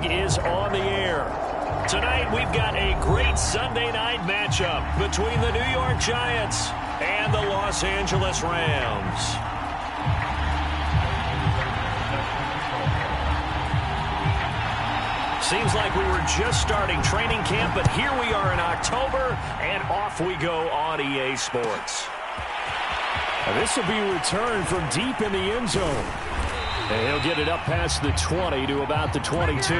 League is on the air. Tonight, we've got a great Sunday night matchup between the New York Giants and the Los Angeles Rams. Seems like we were just starting training camp, but here we are in October, and off we go on EA Sports. This will be returned from deep in the end zone. And he'll get it up past the 20 to about the 22.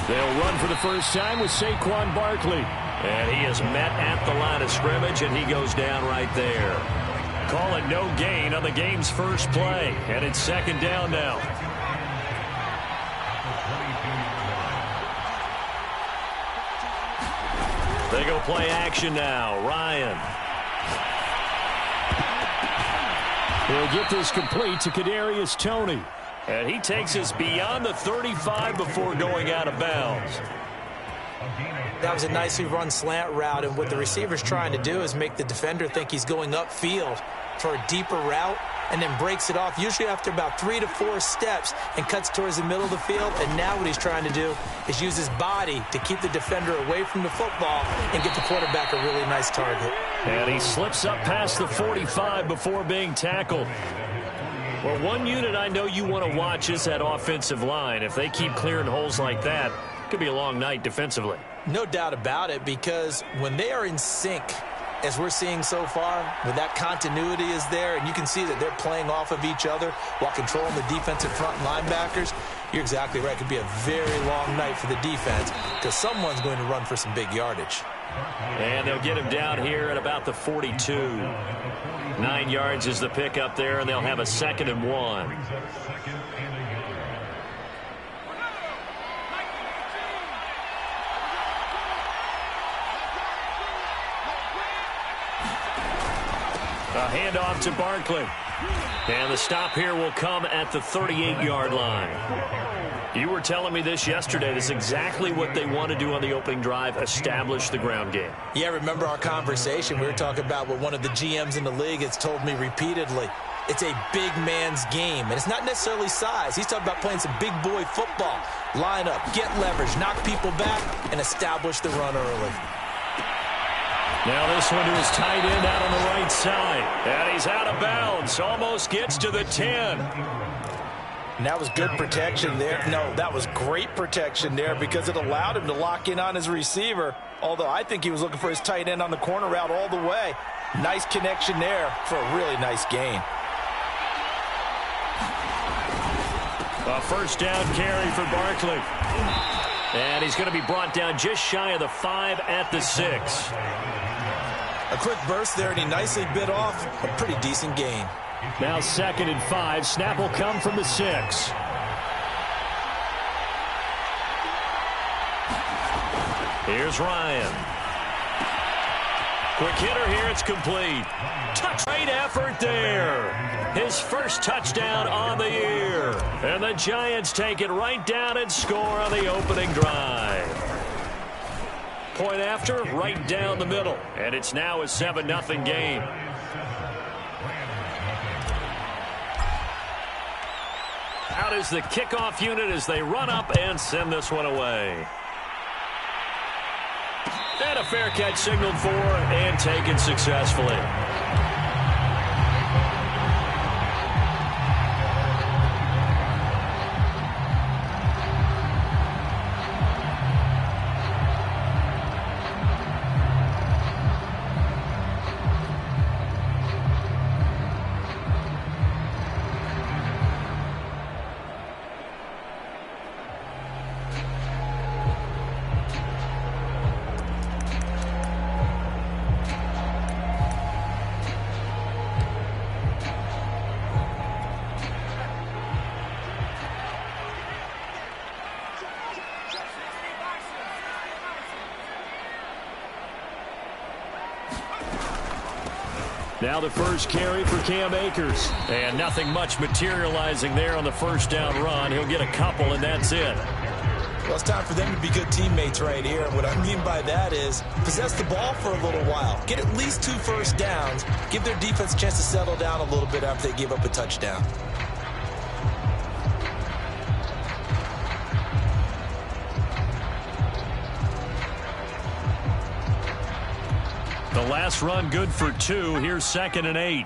They'll run for the first time with Saquon Barkley. And he is met at the line of scrimmage, and he goes down right there. Call it no gain on the game's first play. And it's second down now. They go play action now. Ryan. He'll get this complete to Kadarius Toney. And he takes us beyond the 35 before going out of bounds. That was a nicely run slant route, and what the receiver's trying to do is make the defender think he's going upfield for a deeper route and then breaks it off, usually after about 3 to 4 steps, and cuts towards the middle of the field. And now what he's trying to do is use his body to keep the defender away from the football and get the quarterback a really nice target. And he slips up past the 45 before being tackled. Well, one unit I know you want to watch is that offensive line. If they keep clearing holes like that, it could be a long night defensively. No doubt about it, because when they are in sync, as we're seeing so far, when that continuity is there, and you can see that they're playing off of each other while controlling the defensive front linebackers, you're exactly right. It could be a very long night for the defense because someone's going to run for some big yardage. And they'll get him down here at about the 42. 9 yards is the pickup there, and they'll have a 2nd and 1. A handoff to Barkley. And the stop here will come at the 38-yard line. You were telling me this yesterday. This is exactly what they want to do on the opening drive, establish the ground game. Yeah, remember our conversation. We were talking about what one of the GMs in the league has told me repeatedly. It's a big man's game, and it's not necessarily size. He's talking about playing some big boy football. Line up, get leverage, knock people back, and establish the run early. Now this one to his tight end out on the right side. And he's out of bounds. Almost gets to the 10. And that was good protection there. No, that was great protection there because it allowed him to lock in on his receiver. Although I think he was looking for his tight end on the corner route all the way. Nice connection there for a really nice gain. A first down carry for Barkley. And he's going to be brought down just shy of the 5 at the 6. A quick burst there, and he nicely bit off a pretty decent gain. Now 2nd and 5. Snap will come from the 6. Here's Ryan. Quick hitter here. It's complete. Great effort there. His first touchdown on the year. And the Giants take it right down and score on the opening drive. Point after, right down the middle. And it's now a 7-0 game. Out is the kickoff unit as they run up and send this one away. And a fair catch signaled for and taken successfully. Now the first carry for Cam Akers. And nothing much materializing there on the first down run. He'll get a couple, and that's it. Well, it's time for them to be good teammates right here. And what I mean by that is possess the ball for a little while. Get at least 2 first downs. Give their defense a chance to settle down a little bit after they give up a touchdown. The last run good for 2. Here's 2nd and 8.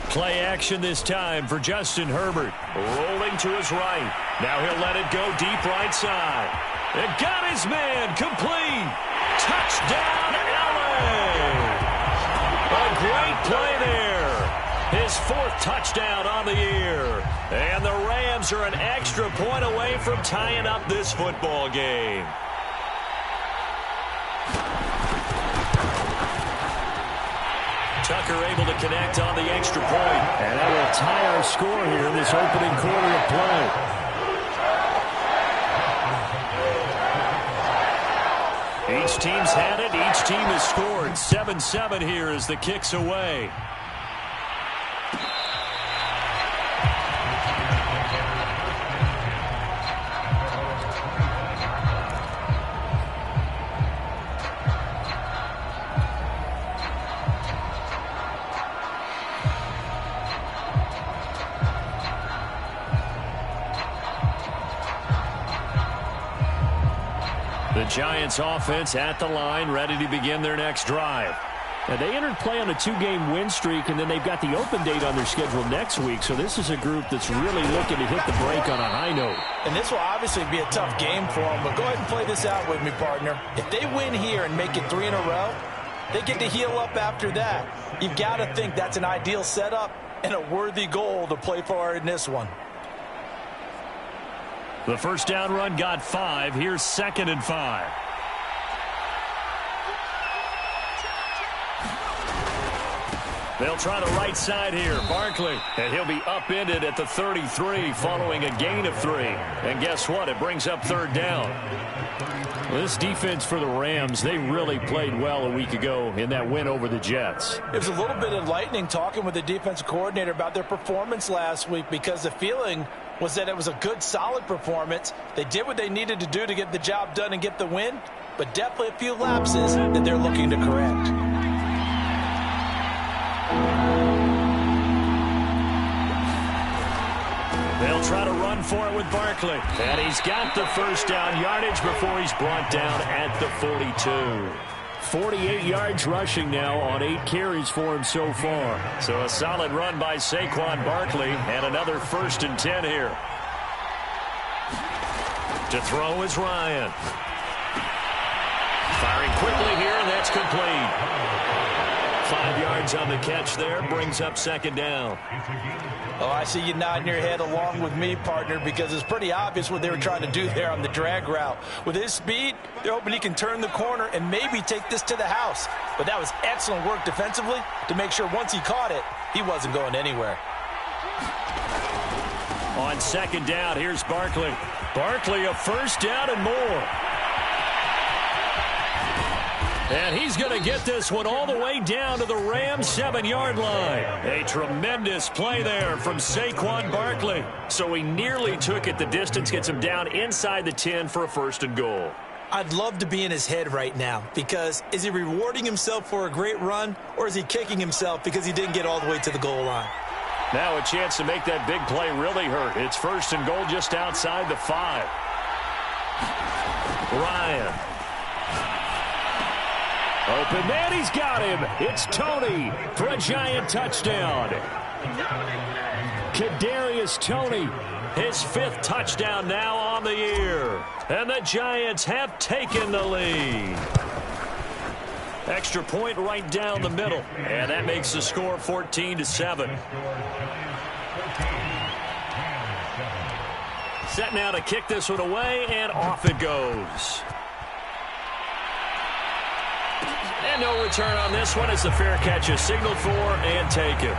Play action this time for Justin Herbert. Rolling to his right. Now he'll let it go deep right side. It got his man. Complete. Touchdown, LA. A great play there. His 4th touchdown on the year. And the Rams are an extra point away from tying up this football game. Tucker able to connect on the extra point. And that will tie our score here in this opening quarter of play. Each team's had it. Each team has scored. 7-7 here as the kick's away. The Giants offense at the line, ready to begin their next drive. Now, they entered play on a 2-game win streak, and then they've got the open date on their schedule next week. So this is a group that's really looking to hit the break on a high note. And this will obviously be a tough game for them, but go ahead and play this out with me, partner. If they win here and make it 3 in a row, they get to heal up after that. You've got to think that's an ideal setup and a worthy goal to play for in this one. The first down run got 5. Here's 2nd and 5. They'll try the right side here. Barkley. And he'll be upended at the 33 following a gain of 3. And guess what? It brings up 3rd down. Well, this defense for the Rams, they really played well a week ago in that win over the Jets. It was a little bit enlightening talking with the defensive coordinator about their performance last week because the feeling was that it was a good, solid performance. They did what they needed to do to get the job done and get the win, but definitely a few lapses that they're looking to correct. They'll try to run for it with Barkley. And he's got the first down yardage before he's brought down at the 42. 48 yards rushing now on 8 carries for him so far. So a solid run by Saquon Barkley and another 1st and 10 here. To throw is Ryan. Firing quickly here, and that's complete. 5 yards on the catch there, brings up 2nd down. Oh, I see you nodding your head along with me, partner, because it's pretty obvious what they were trying to do there on the drag route. With his speed, they're hoping he can turn the corner and maybe take this to the house. But that was excellent work defensively to make sure once he caught it, he wasn't going anywhere. On 2nd down, here's Barkley. Barkley, a first down and more. And he's going to get this one all the way down to the Rams' 7-yard line. A tremendous play there from Saquon Barkley. So he nearly took it the distance, gets him down inside the 10 for a 1st and goal. I'd love to be in his head right now because is he rewarding himself for a great run or is he kicking himself because he didn't get all the way to the goal line? Now a chance to make that big play really hurt. It's 1st and goal just outside the 5. Ryan. Open man, he's got him. It's Tony for a Giant touchdown. Kadarius Toney. His 5th touchdown now on the year. And the Giants have taken the lead. Extra point right down the middle. And that makes the score 14-7. Set now to kick this one away, and off it goes. And no return on this one as the fair catch is signaled for and taken.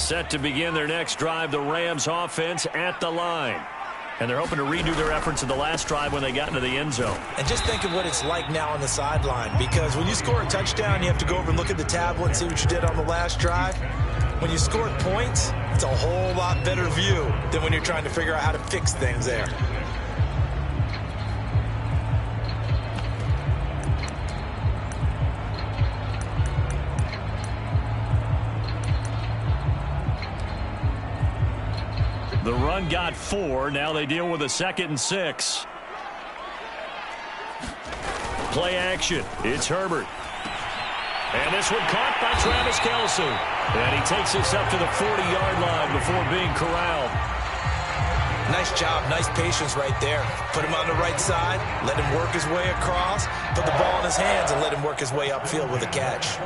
Set to begin their next drive, the Rams offense at the line. And they're hoping to redo their efforts in the last drive when they got into the end zone. And just think of what it's like now on the sideline, because when you score a touchdown, you have to go over and look at the tablet and see what you did on the last drive. When you score points, it's a whole lot better view than when you're trying to figure out how to fix things there. The run got 4. Now they deal with a 2nd and 6. Play action. It's Herbert. And this one caught by Travis Kelce. And he takes this up to the 40-yard line before being corralled. Nice job. Nice patience right there. Put him on the right side. Let him work his way across. Put the ball in his hands and let him work his way upfield with a catch.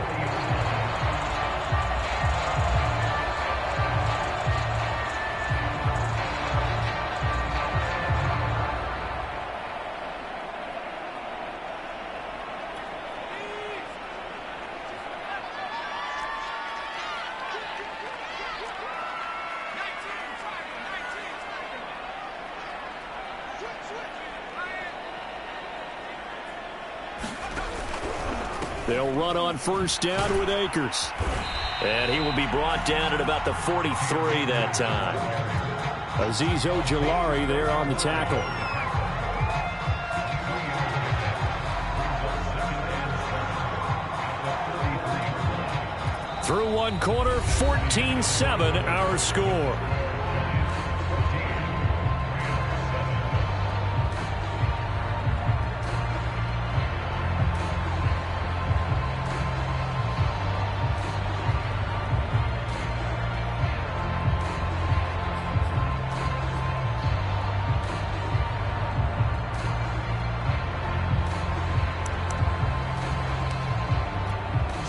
They'll run on first down with Akers. And he will be brought down at about the 43 that time. Azeez Ojulari there on the tackle. Through one quarter, 14-7 our score.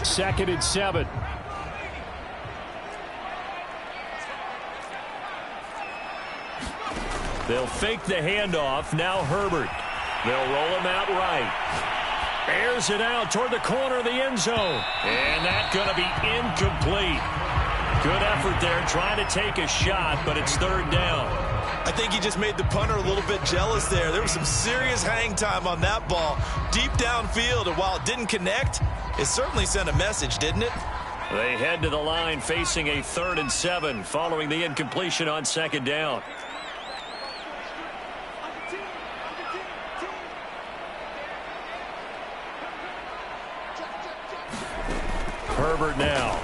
Second and 7. They'll fake the handoff. Now Herbert. They'll roll him out right. Airs it out toward the corner of the end zone. And that's going to be incomplete. Good effort there trying to take a shot, but it's 3rd down. I think he just made the punter a little bit jealous there. There was some serious hang time on that ball deep downfield, and while it didn't connect, it certainly sent a message, didn't it? They head to the line facing a 3rd and 7 following the incompletion on 2nd down. Herbert now.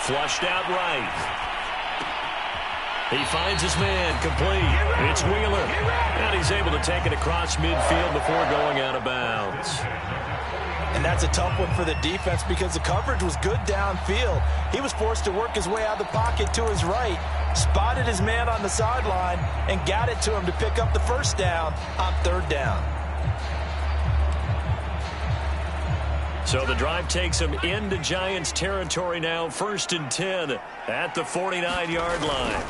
Flushed out right. He finds his man complete. It's Wheeler. And he's able to take it across midfield before going out of bounds. And that's a tough one for the defense because the coverage was good downfield. He was forced to work his way out of the pocket to his right, spotted his man on the sideline, and got it to him to pick up the 1st down on 3rd down. So the drive takes him into Giants territory now, 1st and 10 at the 49-yard line.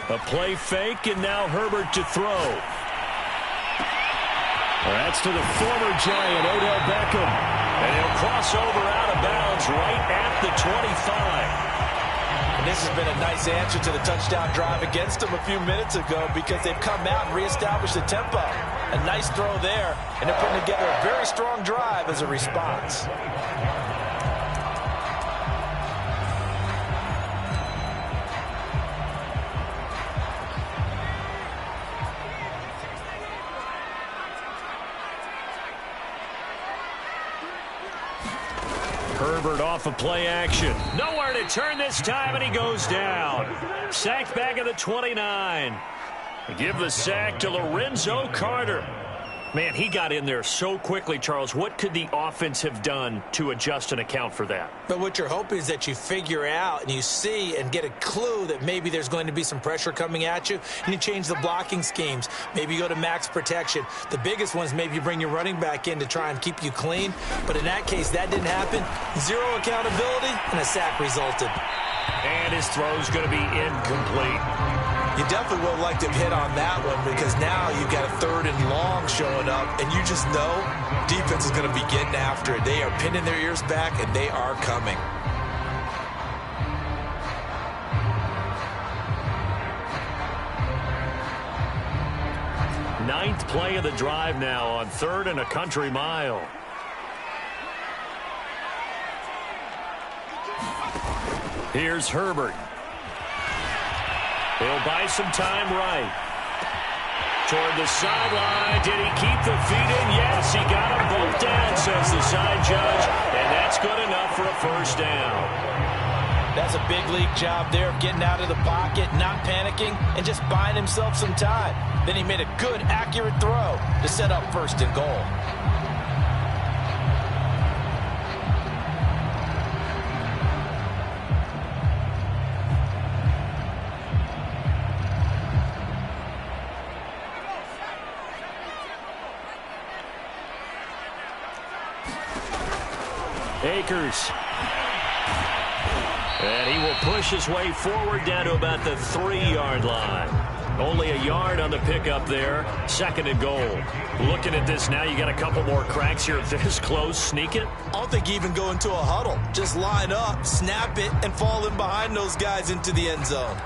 A play fake, and now Herbert to throw. That's to the former Giant, Odell Beckham. And he'll cross over out of bounds right at the 25. And this has been a nice answer to the touchdown drive against them a few minutes ago because they've come out and reestablished the tempo. A nice throw there, and they're putting together a very strong drive as a response. Herbert off of play action. Nowhere to turn this time, and he goes down. Sacked back at the 29. Give the sack to Lorenzo Carter. Man, he got in there so quickly, Charles. What could the offense have done to adjust and account for that? But what you're hoping is that you figure out and you see and get a clue that maybe there's going to be some pressure coming at you, and you change the blocking schemes. Maybe you go to max protection. The biggest one is maybe you bring your running back in to try and keep you clean. But in that case, that didn't happen. Zero accountability, and a sack resulted. And his throw's going to be incomplete. You definitely would have liked to hit on that one because now you've got a 3rd and long showing up, and you just know defense is going to be getting after it. They are pinning their ears back, and they are coming. 9th play of the drive now on 3rd and a country mile. Here's Herbert. He'll buy some time right. Toward the sideline. Did he keep the feet in? Yes, he got them both down, says the side judge. And that's good enough for a first down. That's a big league job there of getting out of the pocket, not panicking, and just buying himself some time. Then he made a good, accurate throw to set up 1st and goal. Akers. And he will push his way forward down to about the 3-yard line. Only a yard on the pickup there. 2nd and goal. Looking at this now, you got a couple more cracks here. This close, sneak it. I don't think even go into a huddle. Just line up, snap it, and fall in behind those guys into the end zone.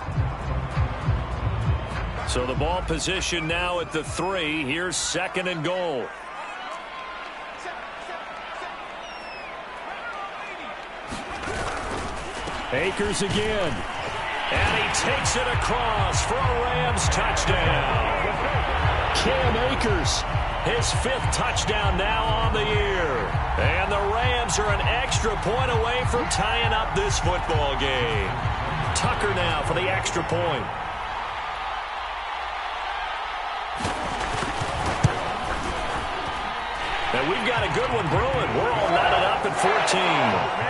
So the ball position now at the 3. Here's 2nd and goal. Akers again. And he takes it across for a Rams touchdown. Cam Akers. His 5th touchdown now on the year. And the Rams are an extra point away from tying up this football game. Tucker now for the extra point. And we've got a good one brewing. We're all knotted up at 14.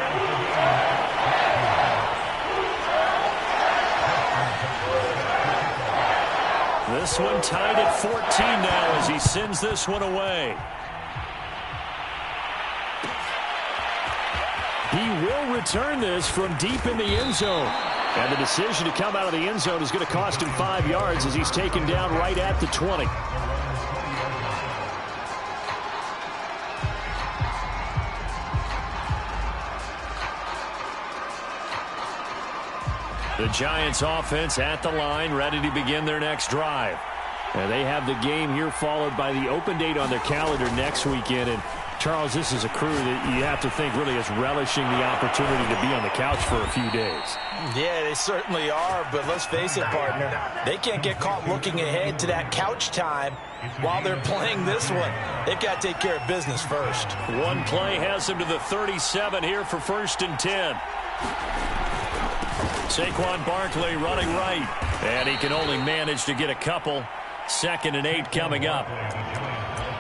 This one tied at 14 now as he sends this one away. He will return this from deep in the end zone. And the decision to come out of the end zone is going to cost him 5 yards as he's taken down right at the 20. The Giants offense at the line, ready to begin their next drive. And they have the game here followed by the open date on their calendar next weekend. And Charles, this is a crew that you have to think really is relishing the opportunity to be on the couch for a few days. Yeah, they certainly are, but let's face it, partner. They can't get caught looking ahead to that couch time while they're playing this one. They've got to take care of business first. One play has them to the 37 here for 1st and 10. Saquon Barkley running right. And he can only manage to get a couple. 2nd and 8 coming up.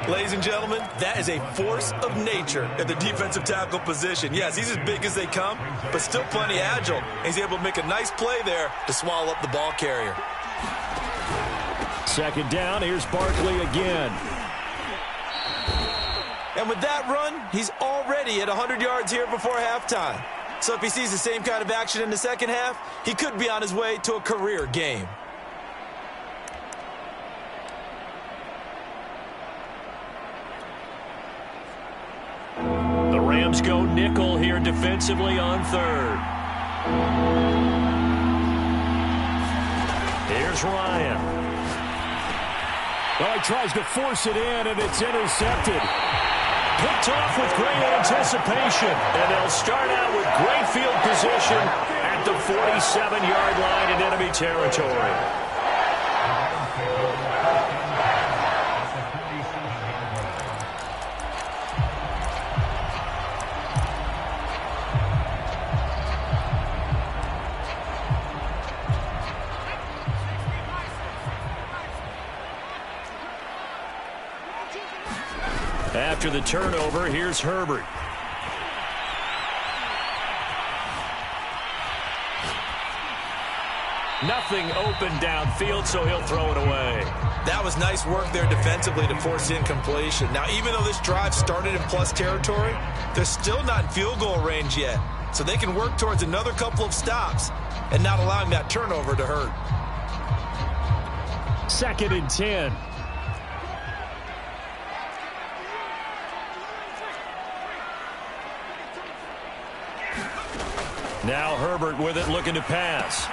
Ladies and gentlemen, that is a force of nature at the defensive tackle position. Yes, he's as big as they come, but still plenty agile. He's able to make a nice play there to swallow up the ball carrier. 2nd down, here's Barkley again. And with that run, he's already at 100 yards here before halftime. So if he sees the same kind of action in the second half, he could be on his way to a career game. The Rams go nickel here defensively on 3rd. Here's Ryan. Well, he tries to force it in, and it's intercepted. Picked off with great anticipation. And they'll start out with great field position at the 47-yard line in enemy territory. After the turnover, here's Herbert. Nothing open downfield, so he'll throw it away. That was nice work there defensively to force incompletion. Now, even though this drive started in plus territory, they're still not in field goal range yet. So they can work towards another couple of stops and not allowing that turnover to hurt. 2nd and 10. Now Herbert with it, looking to pass.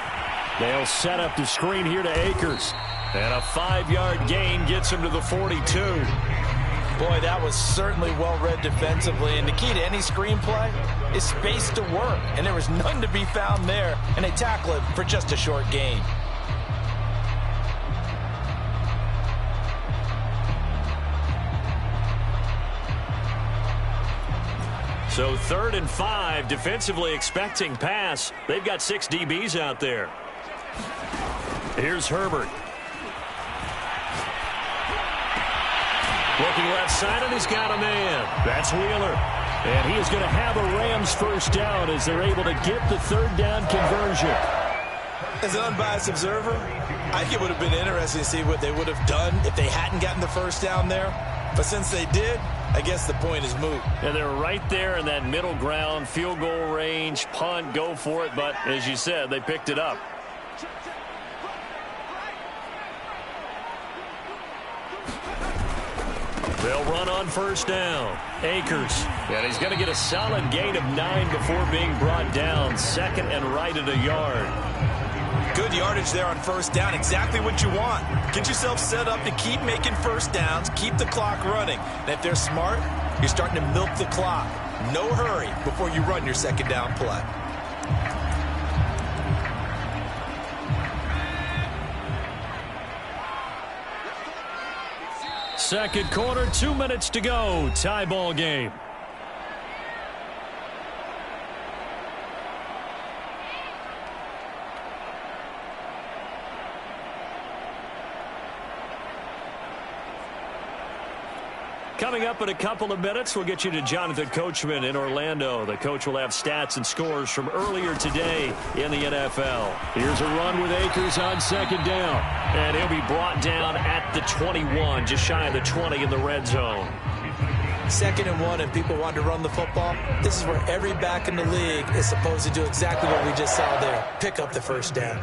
They'll set up the screen here to Akers. And a 5-yard gain gets him to the 42. Boy, that was certainly well-read defensively. And the key to any screenplay is space to work. And there was none to be found there. And they tackle it for just a short gain. So 3rd and 5, defensively expecting pass. They've got 6 DBs out there. Here's Herbert. Looking left side, and he's got a man. That's Wheeler. And he is going to have a Rams first down as they're able to get the 3rd down conversion. As an unbiased observer, I think it would have been interesting to see what they would have done if they hadn't gotten the first down there. But since they did, I guess the point is moot. And they're right there in that middle ground, field goal range, punt, go for it. But as you said, they picked it up. They'll run on first down. Akers. And he's going to get a solid gain of 9 before being brought down. 2nd and right at a yard. Good yardage there on first down. Exactly what you want. Get yourself set up to keep making first downs. Keep the clock running. And if they're smart, you're starting to milk the clock. No hurry before you run your 2nd down play. Second quarter, 2 minutes to go. Tie ball game. Coming up in a couple of minutes, we'll get you to Jonathan Coachman in Orlando. The coach will have stats and scores from earlier today in the NFL. Here's a run with Akers on 2nd down. And he'll be brought down at the 21, just shy of the 20 in the red zone. 2nd and 1, and people want to run the football. This is where every back in the league is supposed to do exactly what we just saw there. Pick up the first down.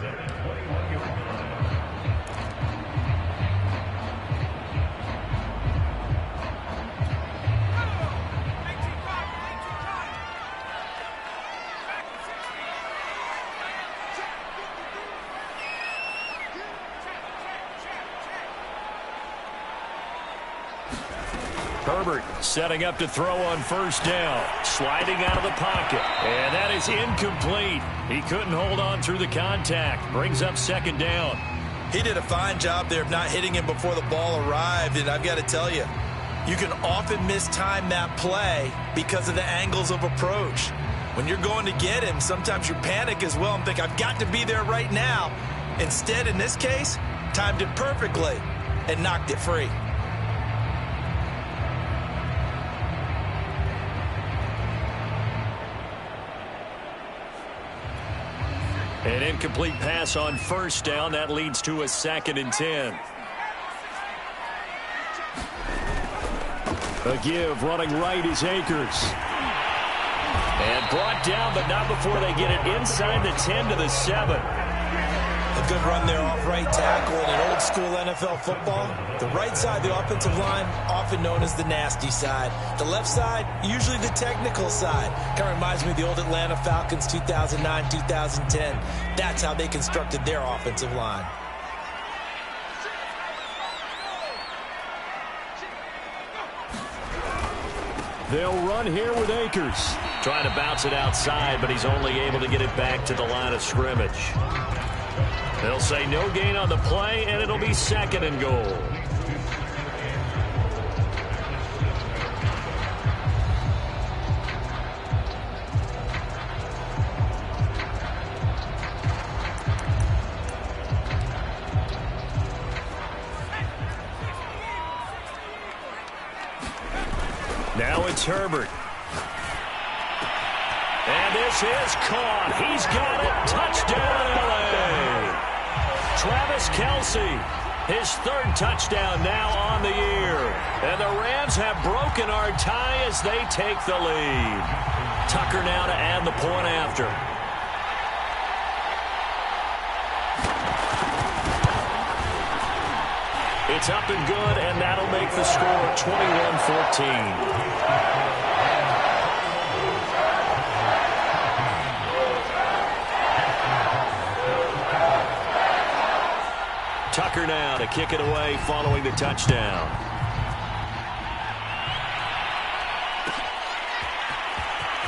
Herbert setting up to throw on first down. Sliding out of the pocket. And that is incomplete. He couldn't hold on through the contact. Brings up 2nd down. He did a fine job there of not hitting him before the ball arrived. And I've got to tell you, you can often mistime that play because of the angles of approach. When you're going to get him, sometimes you panic as well and think, I've got to be there right now. Instead, in this case, timed it perfectly and knocked it free. An incomplete pass on first down. That leads to a 2nd and 10. A give running right is Akers. And brought down, but not before they get it inside the 10 to the 7. A good run there off right tackle in an old-school NFL football. The right side of the offensive line, often known as the nasty side. The left side, usually the technical side. Kind of reminds me of the old Atlanta Falcons 2009-2010. That's how they constructed their offensive line. They'll run here with Akers. Trying to bounce it outside, but he's only able to get it back to the line of scrimmage. They'll say no gain on the play, and it'll be 2nd and goal. Now it's Herbert. And this is caught. He's got it. Touchdown, L.A. Travis Kelce, his 3rd touchdown now on the year. And the Rams have broken our tie as they take the lead. Tucker now to add the point after. It's up and good, and that'll make the score 21-14. Tucker now to kick it away following the touchdown.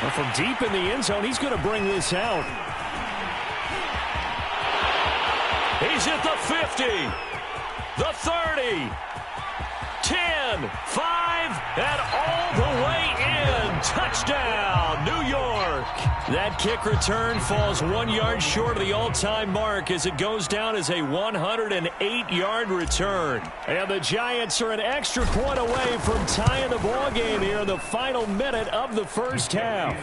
Well, from deep in the end zone, he's going to bring this out. He's at the 50, the 30, 10, 5, and all the way in. Touchdown, New York. That kick return falls 1 yard short of the all-time mark as it goes down as a 108-yard return. And the Giants are an extra point away from tying the ball game here in the final minute of the first half.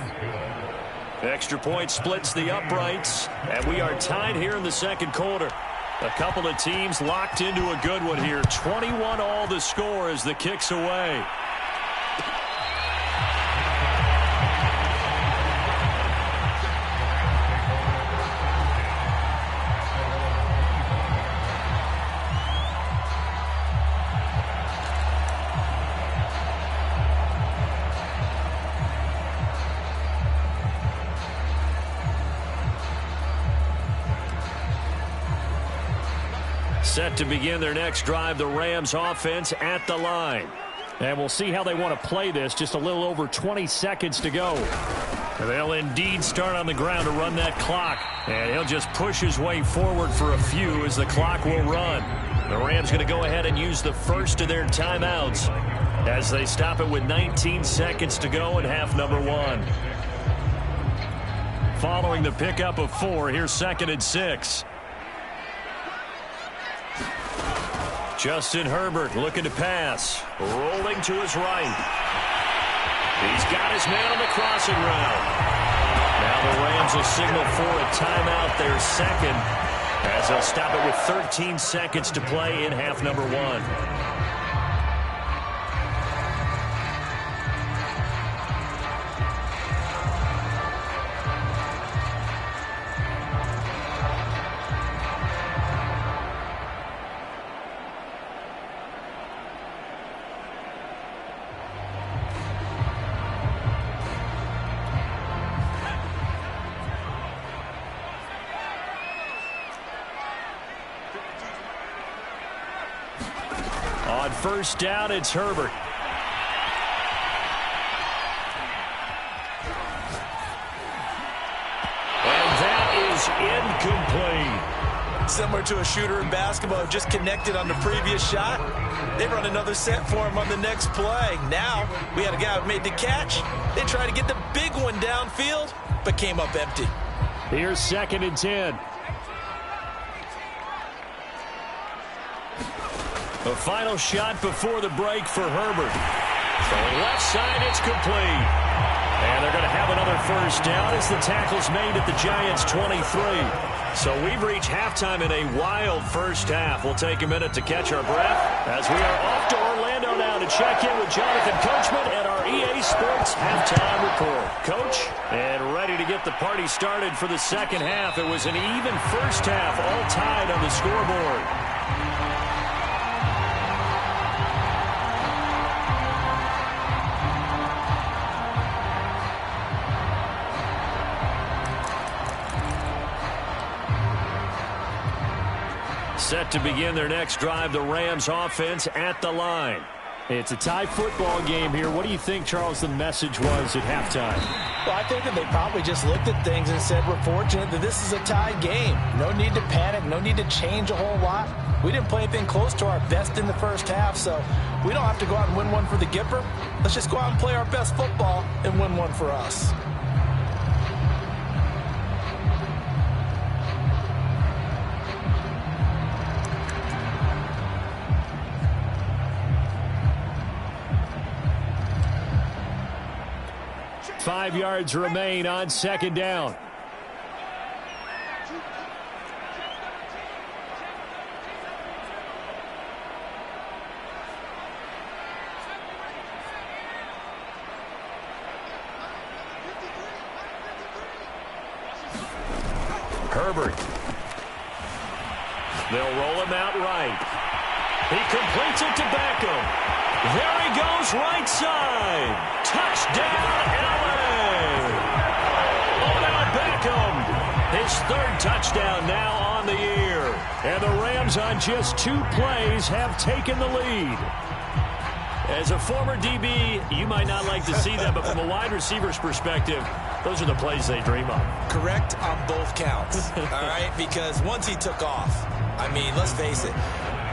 Extra point splits the uprights, and we are tied here in the second quarter. A couple of teams locked into a good one here. 21-all the score as the kick's away. Set to begin their next drive, the Rams offense at the line. And we'll see how they want to play this. Just a little over 20 seconds to go. They'll indeed start on the ground to run that clock. And he'll just push his way forward for a few as the clock will run. The Rams going to go ahead and use the first of their timeouts as they stop it with 19 seconds to go in half number one. Following the pickup of 4, here's 2nd and 6. Justin Herbert looking to pass. Rolling to his right. He's got his man on the crossing route. Now the Rams will signal for a timeout, their second, as they'll stop it with 13 seconds to play in half number one. On first down, it's Herbert. And that is incomplete. Similar to a shooter in basketball, just connected on the previous shot. They run another set for him on the next play. Now, we had a guy who made the catch. They tried to get the big one downfield, but came up empty. Here's 2nd and 10. The final shot before the break for Herbert. So left side, it's complete. And they're going to have another first down as the tackle's made at the Giants' 23. So we've reached halftime in a wild first half. We'll take a minute to catch our breath as we are off to Orlando now to check in with Jonathan Coachman at our EA Sports halftime report. Coach, and ready to get the party started for the second half. It was an even first half, all tied on the scoreboard. Set to begin their next drive, the Rams offense at the line. It's a tie football game here. What do you think, Charles, the message was at halftime? Well, I think that they probably just looked at things and said, we're fortunate that this is a tied game. No need to panic, no need to change a whole lot. We didn't play anything close to our best in the first half, so we don't have to go out and win one for the Gipper. Let's just go out and play our best football and win one for us. Five yards remain on second down. Herbert. They'll roll him out right. He completes it to Beckham. There he goes right side. Touchdown, LA. Odell Beckham. His third touchdown now on the year. And the Rams on just 2 plays have taken the lead. As a former DB, you might not like to see that, but from a wide receiver's perspective, those are the plays they dream of. Correct on both counts, all right? Because once he took off, I mean, let's face it,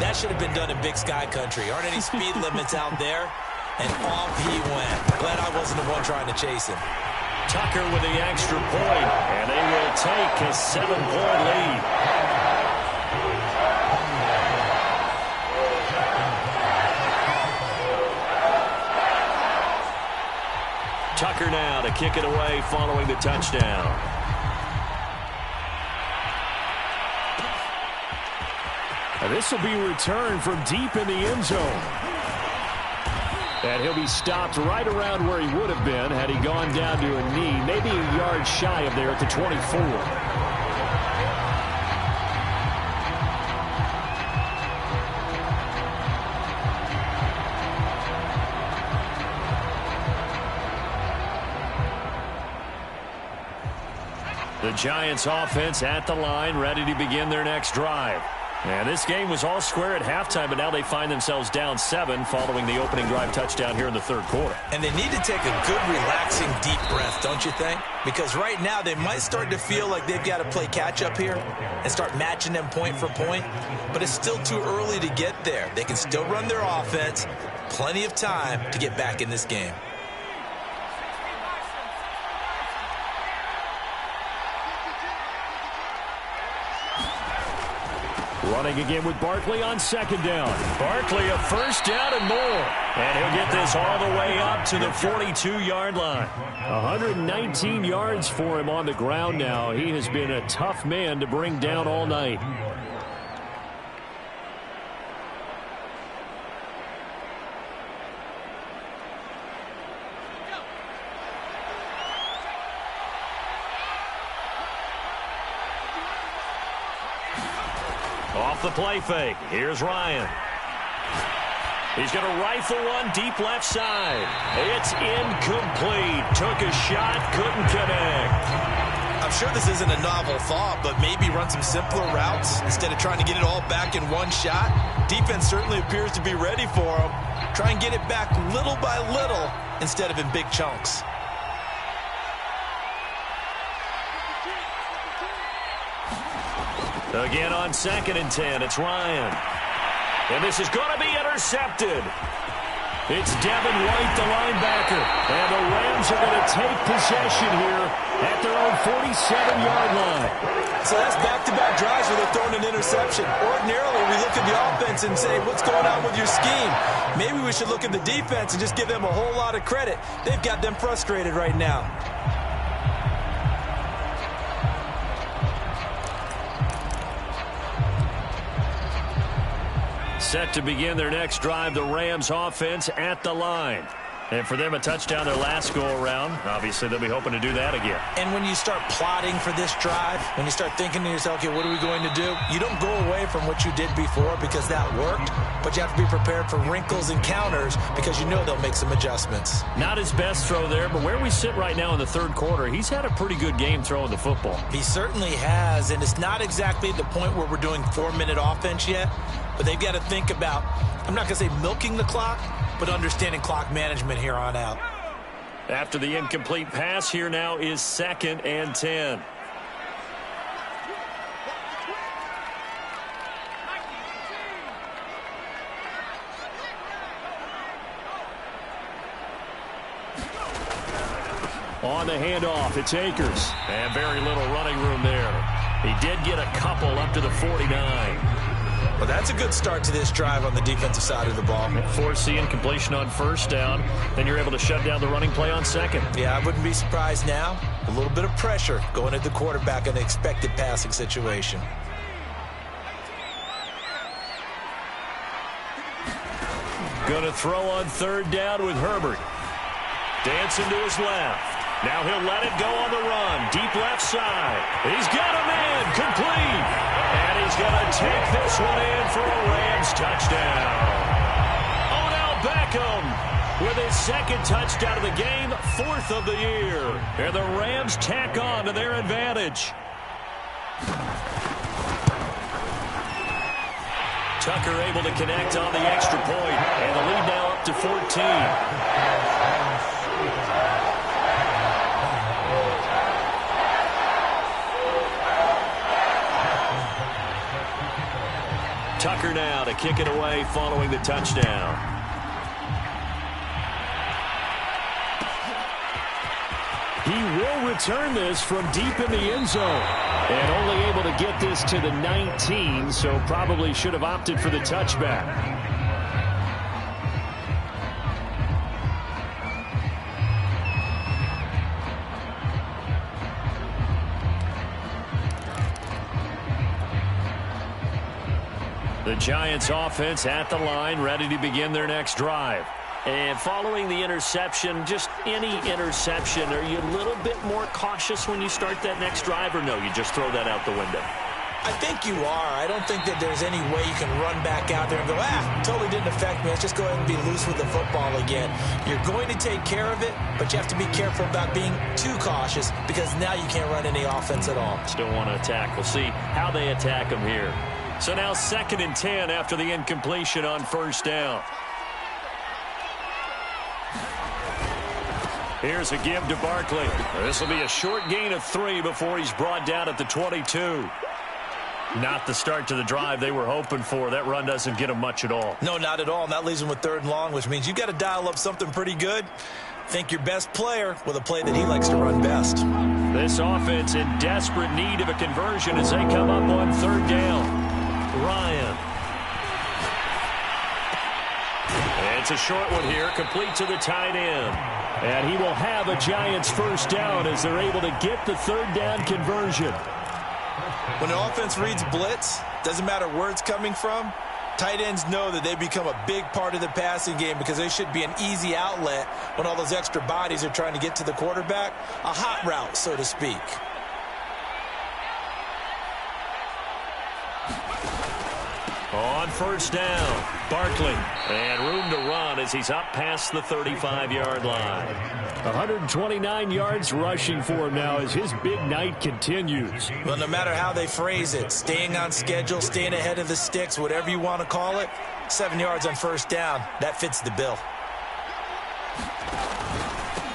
that should have been done in Big Sky Country. Aren't any speed limits out there? And off he went. Glad I wasn't the one trying to chase him. Tucker with the extra point, and they will take a 7-point lead. Tucker now to kick it away following the touchdown. And this will be returned from deep in the end zone. And he'll be stopped right around where he would have been had he gone down to a knee, maybe a yard shy of there at the 24. The Giants offense at the line, ready to begin their next drive. And this game was all square at halftime, but now they find themselves down 7 following the opening drive touchdown here in the third quarter. And they need to take a good, relaxing, deep breath, don't you think? Because right now they might start to feel like they've got to play catch-up here and start matching them point for point. But it's still too early to get there. They can still run their offense. Plenty of time to get back in this game. Running again with Barkley on second down. Barkley a first down and more. And he'll get this all the way up to the 42-yard line. 119 yards for him on the ground now. He has been a tough man to bring down all night. Off the play fake. Here's Ryan. He's going to rifle one deep left side. It's incomplete. Took a shot, couldn't connect. I'm sure this isn't a novel thought, but maybe run some simpler routes instead of trying to get it all back in one shot. Defense certainly appears to be ready for him. Try and get it back little by little instead of in big chunks. Again on 2nd and 10, it's Ryan. And this is going to be intercepted. It's Devin White, the linebacker. And the Rams are going to take possession here at their own 47-yard line. So that's back-to-back drives where they're throwing an interception. Ordinarily, we look at the offense and say, what's going on with your scheme? Maybe we should look at the defense and just give them a whole lot of credit. They've got them frustrated right now. Set to begin their next drive, the Rams offense at the line. And for them, a touchdown their last go-around. Obviously, they'll be hoping to do that again. And when you start plotting for this drive, when you start thinking to yourself, okay, what are we going to do? You don't go away from what you did before because that worked, but you have to be prepared for wrinkles and counters because you know they'll make some adjustments. Not his best throw there, but where we sit right now in the third quarter, he's had a pretty good game throwing the football. He certainly has, and it's not exactly the point where we're doing 4-minute offense yet, but they've got to think about, I'm not going to say milking the clock, but understanding clock management here on out. After the incomplete pass, here now is 2nd and 10. On the handoff, it's Akers. And very little running room there. He did get a couple up to the 49. Well, that's a good start to this drive on the defensive side of the ball. Force the incompletion on first down. Then you're able to shut down the running play on second. Yeah, I wouldn't be surprised now. A little bit of pressure going at the quarterback in an expected passing situation. Going to throw on 3rd down with Herbert. Dancing to his left. Now he'll let it go on the run. Deep left side. He's got a man. Complete. And he's going to take this one in for a Rams touchdown. Odell Beckham with his 2nd touchdown of the game, 4th of the year. And the Rams tack on to their advantage. Tucker able to connect on the extra point, and the lead now up to 14. Tucker now to kick it away following the touchdown. He will return this from deep in the end zone. And only able to get this to the 19, so probably should have opted for the touchback. The Giants offense at the line, ready to begin their next drive. And following the interception, just any interception, are you a little bit more cautious when you start that next drive, or no, you just throw that out the window? I think you are. I don't think that there's any way you can run back out there and go, totally didn't affect me. Let's just go ahead and be loose with the football again. You're going to take care of it, but you have to be careful about being too cautious because now you can't run any offense at all. Still want to attack. We'll see how they attack them here. So now 2nd and 10 after the incompletion on first down. Here's a give to Barkley. This will be a short gain of 3 before he's brought down at the 22. Not the start to the drive they were hoping for. That run doesn't get them much at all. No, not at all. And that leaves them with 3rd and long, which means you've got to dial up something pretty good. Think your best player with a play that he likes to run best. This offense in desperate need of a conversion as they come up on 3rd down. Ryan. It's a short one here, complete to the tight end. And he will have a Giants first down as they're able to get the 3rd down conversion. When an offense reads blitz, doesn't matter where it's coming from, tight ends know that they become a big part of the passing game because they should be an easy outlet when all those extra bodies are trying to get to the quarterback. A hot route, so to speak. On first down, Barkley. And room to run as he's up past the 35-yard line. 129 yards rushing for him now as his big night continues. Well, no matter how they phrase it, staying on schedule, staying ahead of the sticks, whatever you want to call it, 7 yards on first down, that fits the bill.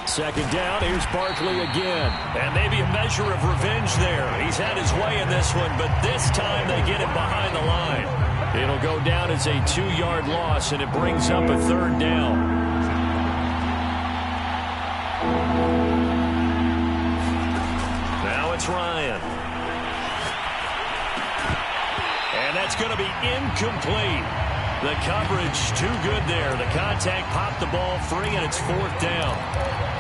2nd down, here's Barkley again. And maybe a measure of revenge there. He's had his way in this one, but this time they get him behind the line. It'll go down as a 2-yard loss, and it brings up a 3rd down. Now it's Ryan. And that's going to be incomplete. The coverage too good there. The contact popped the ball free, and it's 4th down.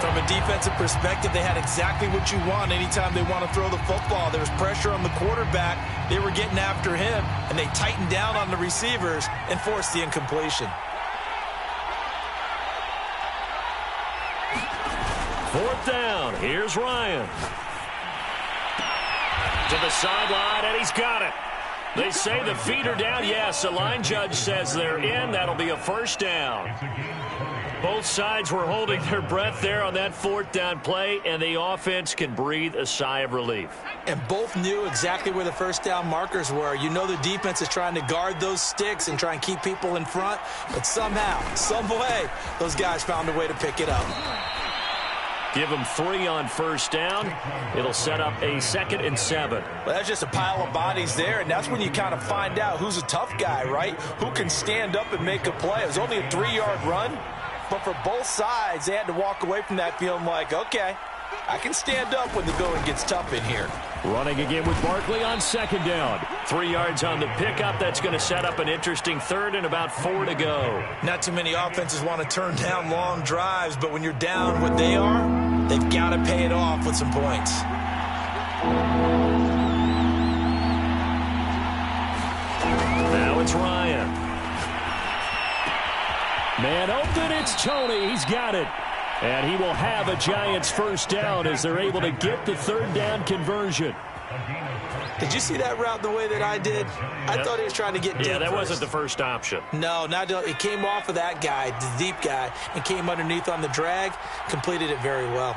From a defensive perspective, they had exactly what you want anytime they want to throw the football. There was pressure on the quarterback. They were getting after him, and they tightened down on the receivers and forced the incompletion. 4th down. Here's Ryan. To the sideline, and he's got it. They say the feet are down. Yes, the line judge says they're in. That'll be a first down. Both sides were holding their breath there on that 4th down play, and the offense can breathe a sigh of relief. And both knew exactly where the first down markers were. You know the defense is trying to guard those sticks and try and keep people in front, but somehow, some way, those guys found a way to pick it up. Give them 3 on first down. It'll set up a 2nd and 7. Well, that's just a pile of bodies there, and that's when you kind of find out who's a tough guy, right? Who can stand up and make a play. It was only a 3-yard run, but for both sides, they had to walk away from that feeling like, okay, I can stand up when the going gets tough in here. Running again with Barkley on 2nd down. 3 yards on the pickup. That's going to set up an interesting 3rd and about 4 to go. Not too many offenses want to turn down long drives, but when you're down what they are, they've got to pay it off with some points. Now it's Ryan. Man open, it's Tony. He's got it. And he will have a Giants first down as they're able to get the 3rd down conversion. Did you see that route the way that I did? I thought he was trying to get deep. Yeah, that first. wasn't the first option. No, it came off of that guy, the deep guy, and came underneath on the drag, completed it very well.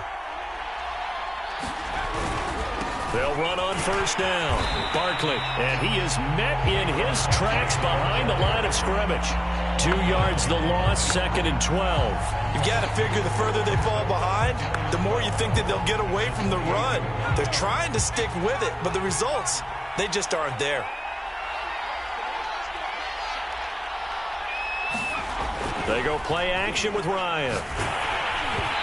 They'll run on first down. Barkley, and he is met in his tracks behind the line of scrimmage. 2 yards the loss, 2nd and 12. You've got to figure the further they fall behind, the more you think that they'll get away from the run. They're trying to stick with it, but the results, they just aren't there. They go play action with Ryan.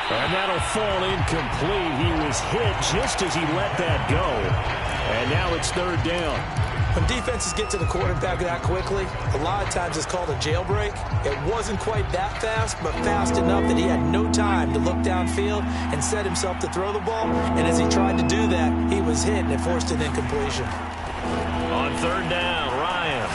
And that'll fall incomplete. He was hit just as he let that go. And now it's 3rd down. When defenses get to the quarterback that quickly, a lot of times it's called a jailbreak. It wasn't quite that fast, but fast enough that he had no time to look downfield and set himself to throw the ball. And as he tried to do that, he was hit and it forced an incompletion. On 3rd down, Ryan.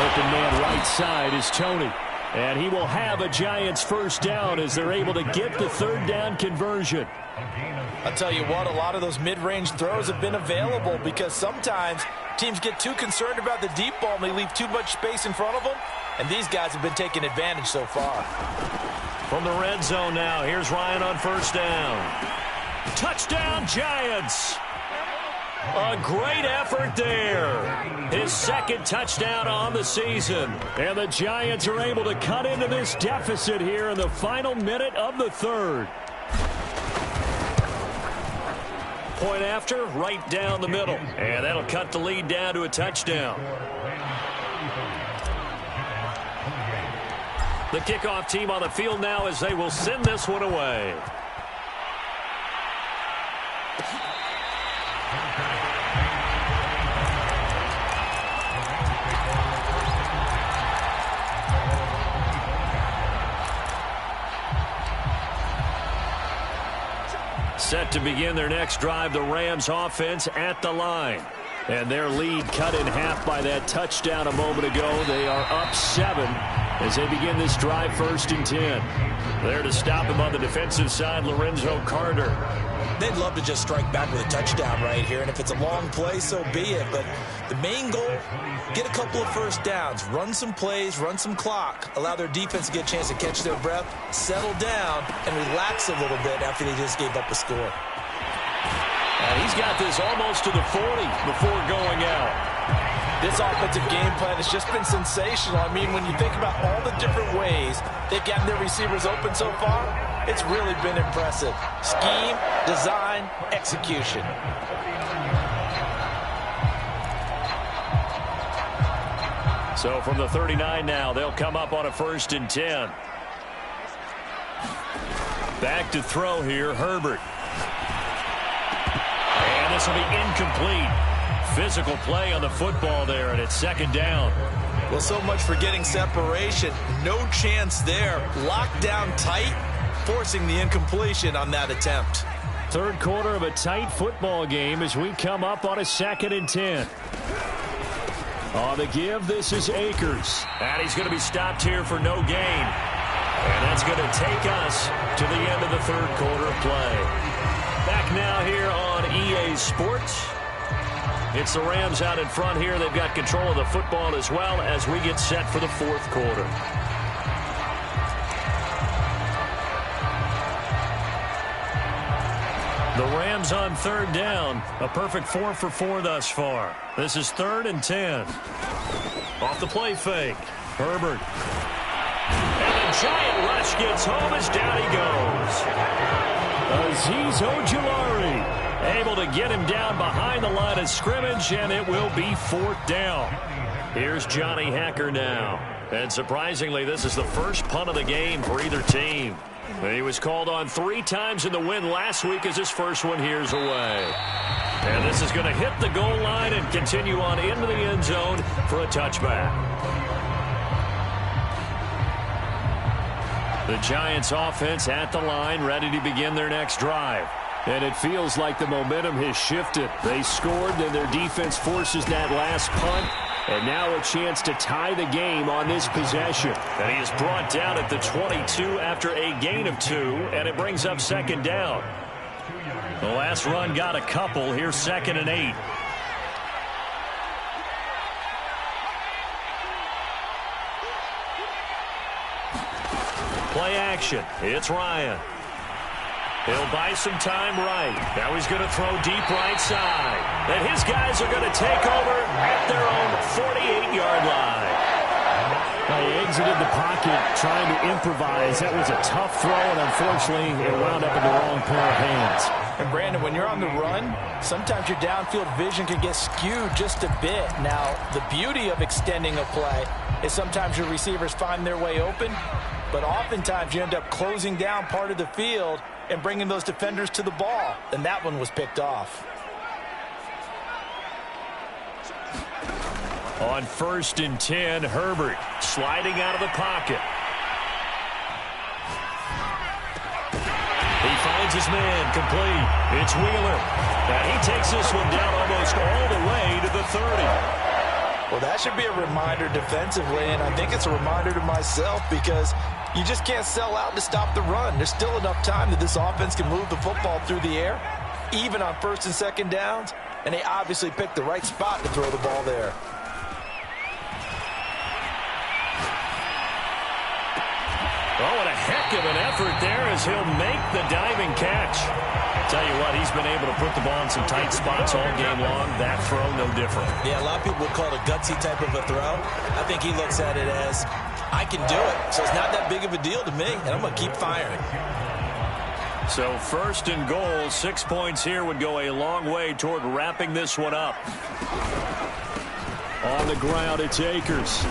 Open man right side is Tony. And he will have a Giants first down as they're able to get the 3rd down conversion. I'll tell you what, a lot of those mid-range throws have been available because sometimes teams get too concerned about the deep ball and they leave too much space in front of them. And these guys have been taking advantage so far. From the red zone now, here's Ryan on first down. Touchdown, Giants! A great effort there. His 2nd touchdown on the season. And the Giants are able to cut into this deficit here in the final minute of the 3rd. Point after, right down the middle. And that'll cut the lead down to a touchdown. The kickoff team on the field now as they will send this one away. Set to begin their next drive, the Rams offense at the line. And their lead cut in half by that touchdown a moment ago. They are up 7 as they begin this drive, 1st and 10. There to stop him on the defensive side, Lorenzo Carter. They'd love to just strike back with a touchdown right here, and if it's a long play, so be it. But the main goal, get a couple of first downs, run some plays, run some clock, allow their defense to get a chance to catch their breath, settle down, and relax a little bit after they just gave up a score. And he's got this almost to the 40 before going out. This offensive game plan has just been sensational. I mean, when you think about all the different ways they've gotten their receivers open so far, it's really been impressive. Scheme, design, execution. So from the 39 now, they'll come up on a 1st and 10. Back to throw here, Herbert. And this will be incomplete. Physical play on the football there, and it's 2nd down. Well, so much for getting separation. No chance there. Locked down tight, forcing the incompletion on that attempt. 3rd quarter of a tight football game as we come up on a 2nd and 10. On the give, this is Akers. And he's going to be stopped here for no gain. And that's going to take us to the end of the 3rd quarter of play. Back now here on EA Sports. It's the Rams out in front here. They've got control of the football as well as we get set for the 4th quarter. The Rams on 3rd down. A perfect 4 for 4 thus far. This is 3rd and 10. Off the play fake. Herbert. And the giant rush gets home as down he goes. Azeez Ojulari able to get him down behind the line of scrimmage, and it will be 4th down. Here's Johnny Hacker now. And surprisingly, this is the first punt of the game for either team. He was called on 3 times in the win last week as his first one here's away. And this is going to hit the goal line and continue on into the end zone for a touchback. The Giants offense at the line, ready to begin their next drive. And it feels like the momentum has shifted. They scored, then their defense forces that last punt. And now a chance to tie the game on this possession. And he is brought down at the 22 after a gain of 2, and it brings up 2nd down. The last run got a couple. Here's 2nd and 8. Play action. It's Ryan. He'll buy some time right. Now he's going to throw deep right side. And his guys are going to take over at their own 48-yard line. He exited the pocket trying to improvise. That was a tough throw, and unfortunately, it wound up in the wrong pair of hands. And, Brandon, when you're on the run, sometimes your downfield vision can get skewed just a bit. Now, the beauty of extending a play is sometimes your receivers find their way open, but oftentimes you end up closing down part of the field and bringing those defenders to the ball. And that one was picked off. On 1st and 10, Herbert sliding out of the pocket. He finds his man complete. It's Wheeler. And he takes this one down almost all the way to the 30. Well, that should be a reminder defensively, and I think it's a reminder to myself because you just can't sell out to stop the run. There's still enough time that this offense can move the football through the air, even on 1st and 2nd downs, and they obviously picked the right spot to throw the ball there. Oh, what a heck of an effort there as he'll make the diving catch. Tell you what, he's been able to put the ball in some tight spots all game long. That throw, no different. Yeah, a lot of people would call it a gutsy type of a throw. I think he looks at it as, I can do it, so it's not that big of a deal to me, and I'm going to keep firing. So 1st and goal, 6 points here would go a long way toward wrapping this one up. On the ground, it's Akers.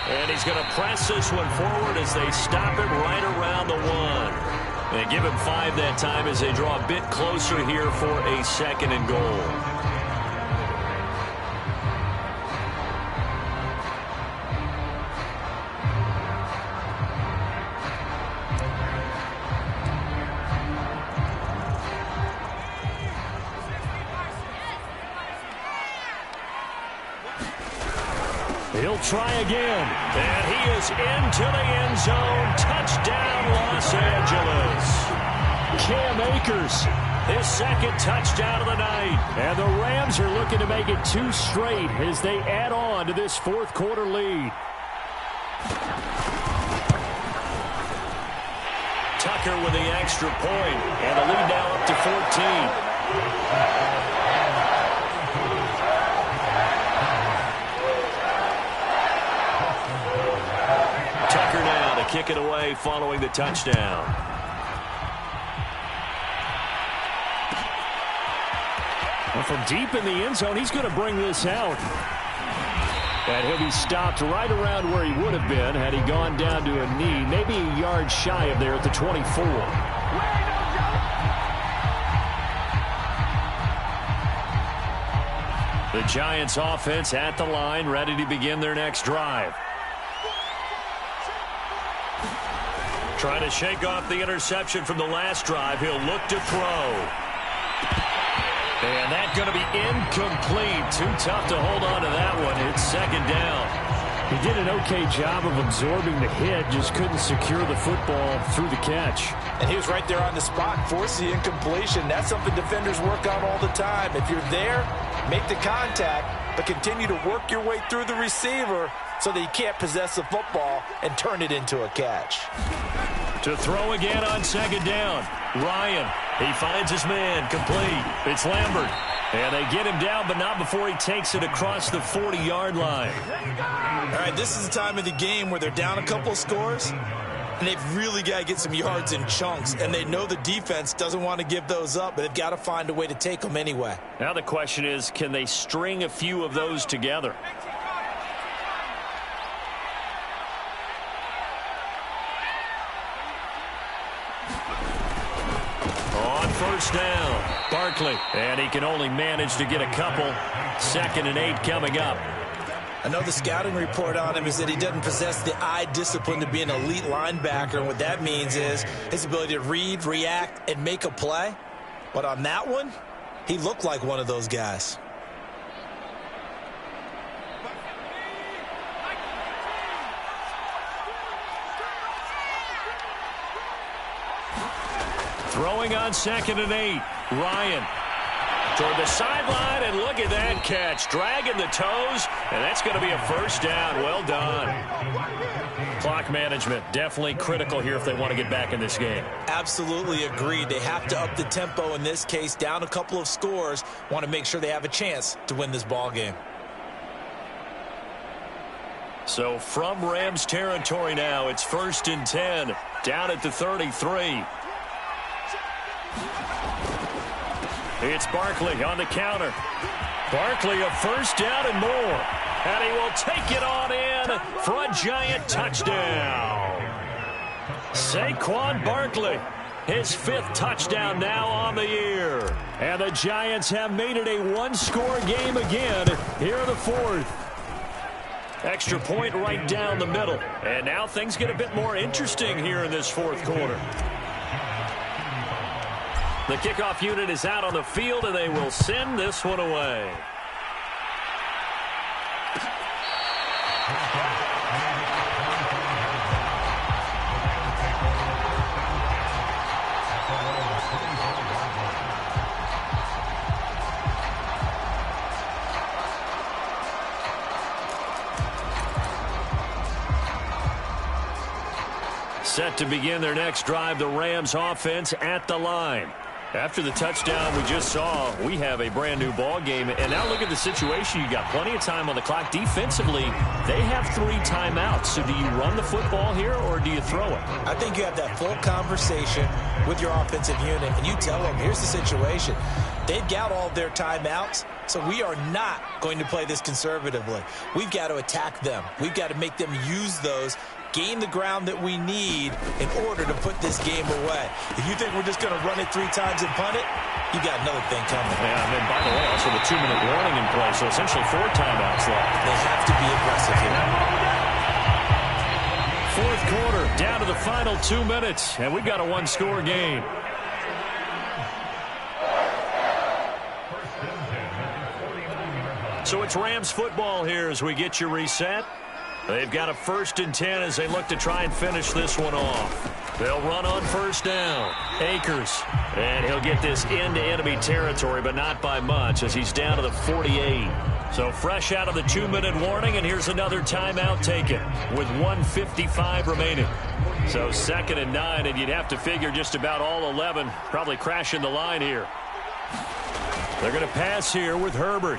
And he's going to press this one forward as they stop him right around the 1. They give him 5 that time as they draw a bit closer here for a 2nd and goal. He'll try again. And he is into the end zone. Touchdown, Los Angeles. Cam Akers. His 2nd touchdown of the night. And the Rams are looking to make it 2 straight as they add on to this 4th quarter lead. Tucker with the extra point. And the lead now up to 14. Kick it away following the touchdown. Well, from deep in the end zone, he's going to bring this out. And he'll be stopped right around where he would have been had he gone down to a knee, maybe a yard shy of there at the 24. The Giants offense at the line, ready to begin their next drive. Trying to shake off the interception from the last drive. He'll look to throw. And that's going to be incomplete. Too tough to hold on to that one. It's 2nd down. He did an okay job of absorbing the hit, just couldn't secure the football through the catch. And he was right there on the spot, forced the incompletion. That's something defenders work on all the time. If you're there, make the contact, but continue to work your way through the receiver so that he can't possess the football and turn it into a catch. To throw again on 2nd down. Ryan, he finds his man, complete. It's Lambert. And they get him down, but not before he takes it across the 40-yard line. All right, this is the time of the game where they're down a couple of scores, and they've really got to get some yards in chunks, and they know the defense doesn't want to give those up, but they've got to find a way to take them anyway. Now the question is, can they string a few of those together? On 1st down, Barkley. And he can only manage to get a couple. 2nd and 8 coming up. I know the scouting report on him is that he doesn't possess the eye discipline to be an elite linebacker. And what that means is his ability to read, react, and make a play. But on that one, he looked like one of those guys. Throwing on 2nd and 8. Ryan toward the sideline, and look at that catch. Dragging the toes, and that's going to be a 1st down. Well done. Clock management, definitely critical here if they want to get back in this game. Absolutely agreed. They have to up the tempo in this case, down a couple of scores. Want to make sure they have a chance to win this ball game. So from Rams territory now, it's 1st and 10, down at the 33. It's Barkley on the counter. Barkley a first down and more. And he will take it on in for a Giant touchdown. Saquon Barkley, his 5th touchdown now on the year. And the Giants have made it a one-score game again here in the 4th. Extra point right down the middle. And now things get a bit more interesting here in this 4th quarter. The kickoff unit is out on the field, and they will send this one away. Set to begin their next drive, the Rams offense at the line. After the touchdown we just saw, we have a brand new ball game. And now look at the situation. You got plenty of time on the clock. Defensively, they have 3 timeouts. So do you run the football here or do you throw it? I think you have that full conversation with your offensive unit, and you tell them, here's the situation. They've got all their timeouts, so we are not going to play this conservatively. We've got to attack them. We've got to make them use those, gain the ground that we need in order to put this game away. If you think we're just going to run it 3 times and punt it, you got another thing coming. Yeah, and then, by the way, also the 2-minute warning in play, so essentially 4 timeouts left. They have to be aggressive here. 4th quarter, down to the final 2 minutes, and we've got a one-score game. So it's Rams football here as we get you reset. They've got a 1st and 10 as they look to try and finish this one off. They'll run on 1st down. Akers. And he'll get this into enemy territory, but not by much as he's down to the 48. So fresh out of the 2-minute warning, and here's another timeout taken with 1:55 remaining. So 2nd and 9, and you'd have to figure just about all 11 probably crashing the line here. They're going to pass here with Herbert.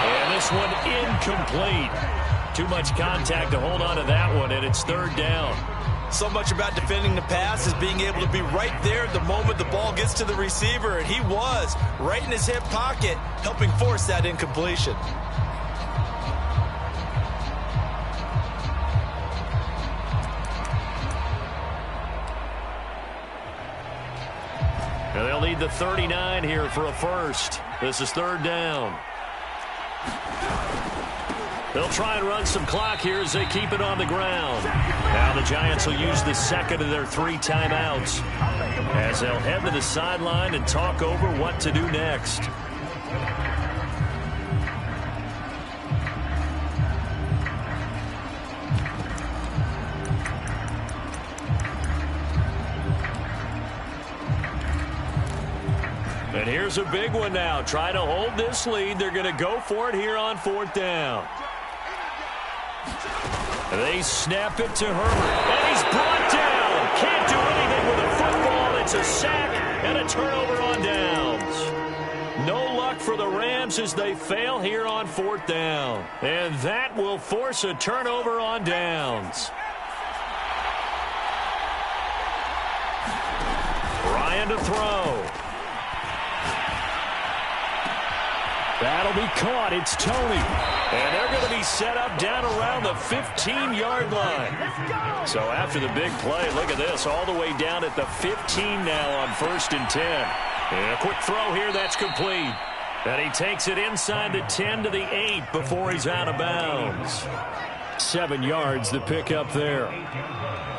And this one incomplete. Too much contact to hold on to that one, and it's 3rd down. So much about defending the pass is being able to be right there at the moment the ball gets to the receiver, and he was right in his hip pocket, helping force that incompletion. And they'll need the 39 here for a first. This is 3rd down. They'll try and run some clock here as they keep it on the ground. Now the Giants will use the 2nd of their 3 timeouts as they'll head to the sideline and talk over what to do next. And here's a big one now. Try to hold this lead. They're going to go for it here on 4th down. They snap it to Herbert. And he's brought down. Can't do anything with a football. It's a sack and a turnover on downs. No luck for the Rams as they fail here on 4th down. And that will force a turnover on downs. Ryan to throw. That'll be caught. It's Tony. And they're going to be set up down around the 15-yard line. So after the big play, look at this, all the way down at the 15 now on 1st and 10. And a quick throw here, that's complete. And he takes it inside the 10 to the 8 before he's out of bounds. 7 yards, the pickup there.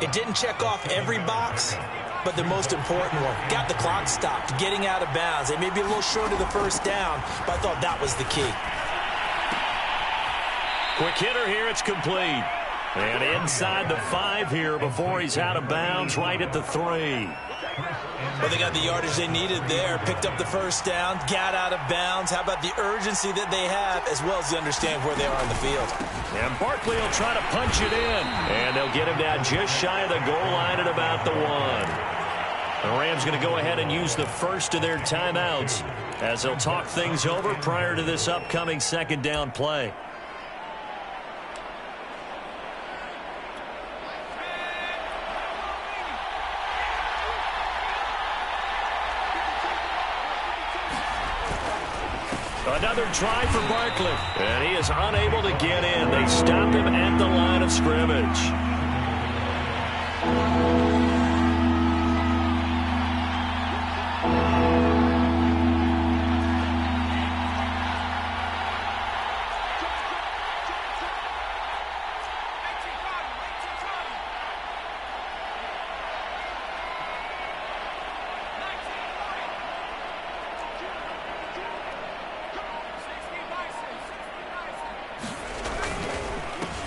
It didn't check off every box, but the most important one. Got the clock stopped, getting out of bounds. They may be a little short of the 1st down, but I thought that was the key. Quick hitter here, it's complete. And inside the 5 here before he's out of bounds right at the 3. Well, they got the yardage they needed there. Picked up the first down, got out of bounds. How about the urgency that they have, as well as they understand where they are on the field. And Barkley will try to punch it in. And they'll get him down just shy of the goal line at about the 1. The Rams going to go ahead and use the first of their timeouts as they'll talk things over prior to this upcoming second down play. Another try for Barkley. And he is unable to get in. They stop him at the line of scrimmage.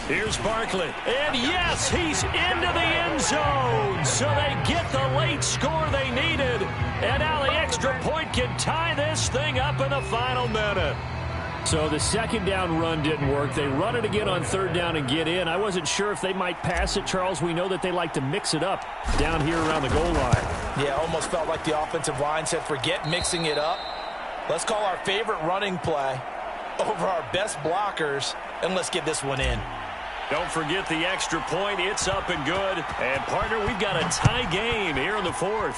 Here's Barkley. And yes, he's into the end zone. So they get the late score they needed. And now the extra point can tie this thing up in the final minute. So the second down run didn't work. They run it again on third down and get in. I wasn't sure if they might pass it, Charles. We know that they like to mix it up down here around the goal line. Yeah, almost felt like the offensive line said, forget mixing it up. Let's call our favorite running play over our best blockers, and let's get this one in. Don't forget the extra point. It's up and good. And, partner, we've got a tie game here in the 4th.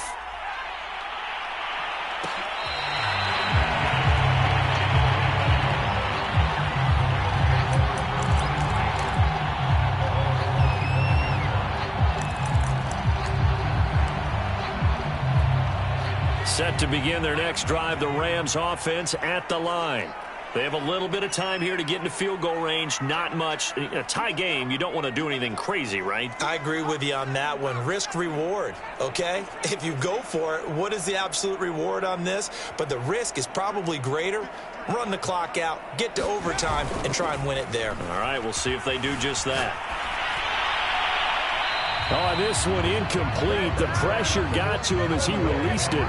Set to begin their next drive, the Rams offense at the line. They have a little bit of time here to get into field goal range. Not much. In a tie game, you don't want to do anything crazy, right? I agree with you on that one. Risk reward, okay? If you go for it, what is the absolute reward on this? But the risk is probably greater. Run the clock out, get to overtime, and try and win it there. All right, we'll see if they do just that. Oh, this one incomplete. The pressure got to him as he released it.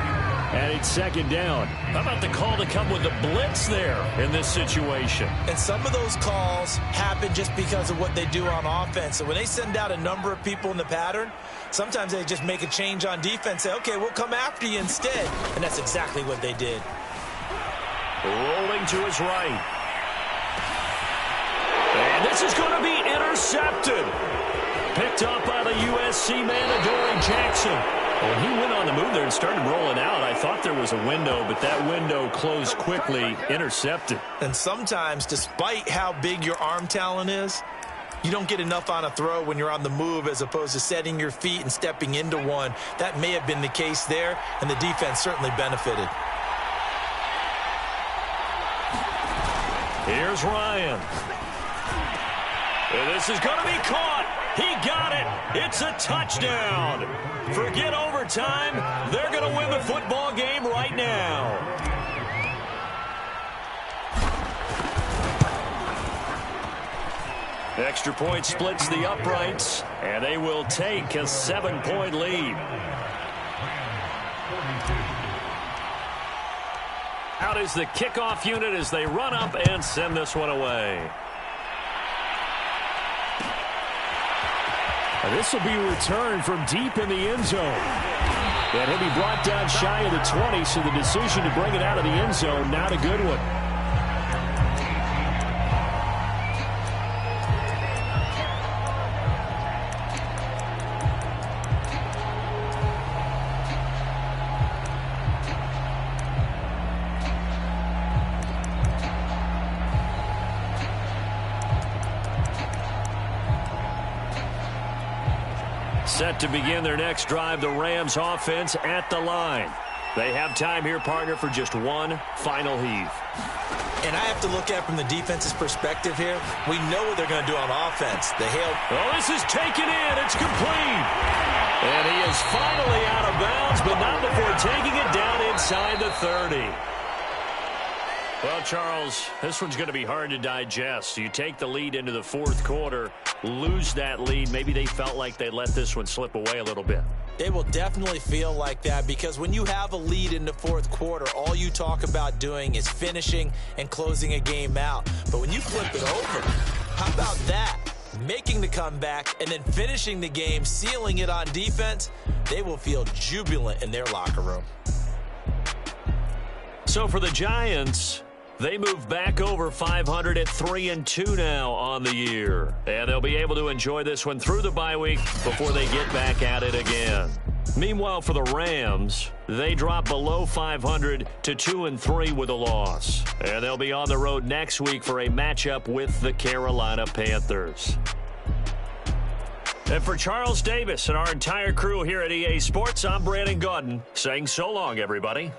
And it's second down. How about the call to come with the blitz there in this situation? And some of those calls happen just because of what they do on offense. So when they send out a number of people in the pattern, sometimes they just make a change on defense. Say, okay, we'll come after you instead. And that's exactly what they did. Rolling to his right. And this is going to be intercepted. Picked up by the USC man, Adoree Jackson. When he went on the move there and started rolling out, I thought there was a window, but that window closed quickly, intercepted. And sometimes, despite how big your arm talent is, you don't get enough on a throw when you're on the move as opposed to setting your feet and stepping into one. That may have been the case there, and the defense certainly benefited. Here's Ryan. And this is going to be caught. He got it. It's a touchdown. Forget overtime. They're going to win the football game right now. Extra point splits the uprights, and they will take a 7-point lead. Out is the kickoff unit as they run up and send this one away. This will be returned from deep in the end zone. And he'll be brought down shy of the 20, so the decision to bring it out of the end zone, not a good one. Set to begin their next drive, the Rams offense at the line. They have time here, partner, for just one final heave. And I have to look at it from the defense's perspective here. We know what they're going to do on offense. The hail. Oh, this is taken in. It's complete. And he is finally out of bounds, but not before taking it down inside the 30. Well, Charles, this one's going to be hard to digest. You take the lead into the fourth quarter, lose that lead. Maybe they felt like they let this one slip away a little bit. They will definitely feel like that because when you have a lead in the fourth quarter, all you talk about doing is finishing and closing a game out. But when you flip it over, how about that? Making the comeback and then finishing the game, sealing it on defense, they will feel jubilant in their locker room. So for the Giants, they move back over 500 at 3-2 now on the year. And they'll be able to enjoy this one through the bye week before they get back at it again. Meanwhile, for the Rams, they drop below 500 to 2-3 with a loss. And they'll be on the road next week for a matchup with the Carolina Panthers. And for Charles Davis and our entire crew here at EA Sports, I'm Brandon Gaudin saying so long, everybody.